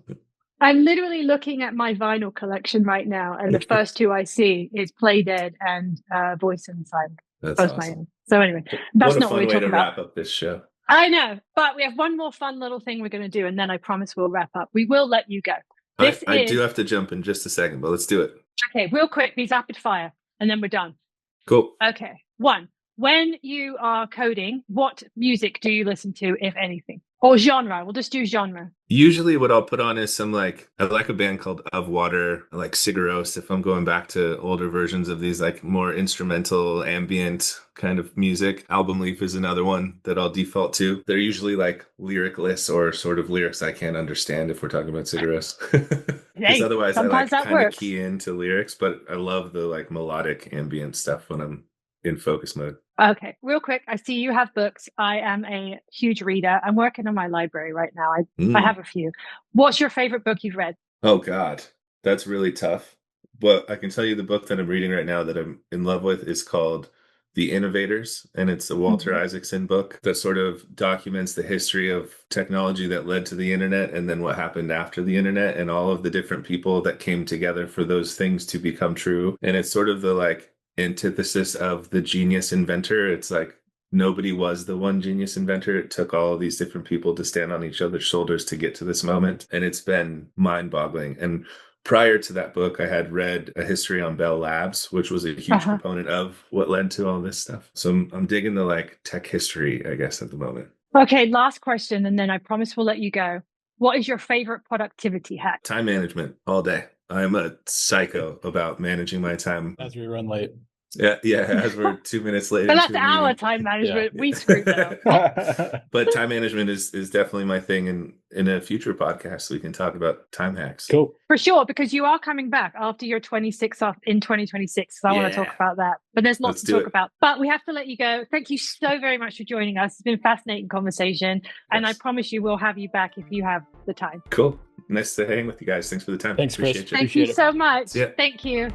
I'm literally looking at my vinyl collection right now, and the first two I see is Play Dead and Voice in the Silence. That's awesome. So anyway, that's not what we're talking about. What a fun way to wrap up this show. I know, but we have one more fun little thing we're going to do, and then I promise we'll wrap up. We will let you go. I do have to jump in just a second, but let's do it. Okay, real quick, these rapid fire, and then we're done. Cool. Okay. 1, when you are coding, what music do you listen to, if anything? Or genre? We'll just do genre. Usually what I'll put on is some I like a band called Of Water, I like Sigaros, if I'm going back to older versions of these like more instrumental ambient kind of music. Album Leaf is another one that I'll default to. They're usually like lyricless or sort of lyrics I can't understand if we're talking about Sigaros. Because otherwise I like kind of key into lyrics, but I love the like melodic ambient stuff when I'm in focus mode. Okay, real quick. I see you have books. I am a huge reader. I'm working on my library right now. I have a few. What's your favorite book you've read? Oh God, that's really tough. But I can tell you the book that I'm reading right now that I'm in love with is called The Innovators, and it's a Walter Isaacson book that sort of documents the history of technology that led to the internet and then what happened after the internet and all of the different people that came together for those things to become true. And it's sort of the like antithesis of the genius inventor. It's like nobody was the one genius inventor. It took all of these different people to stand on each other's shoulders to get to this moment. And it's been mind-boggling. And prior to that book, I had read A History on Bell Labs, which was a huge component of what led to all this stuff. So I'm digging the like tech history, I guess, at the moment. Okay, last question, and then I promise we'll let you go. What is your favorite productivity hack? Time management all day. I'm a psycho about managing my time. As we run late. Yeah, as we're 2 minutes late. But that's our time management. Yeah. We screwed that up. But time management is definitely my thing. And in a future podcast, we can talk about time hacks. Cool. For sure, because you are coming back after your 26 off in 2026. So I want to talk about that. But there's lots to talk about. But we have to let you go. Thank you so very much for joining us. It's been a fascinating conversation. Yes. And I promise you we'll have you back if you have the time. Cool. Nice to hang with you guys. Thanks for the time. Thanks, Chris. Thank you so much. Yeah. Thank you.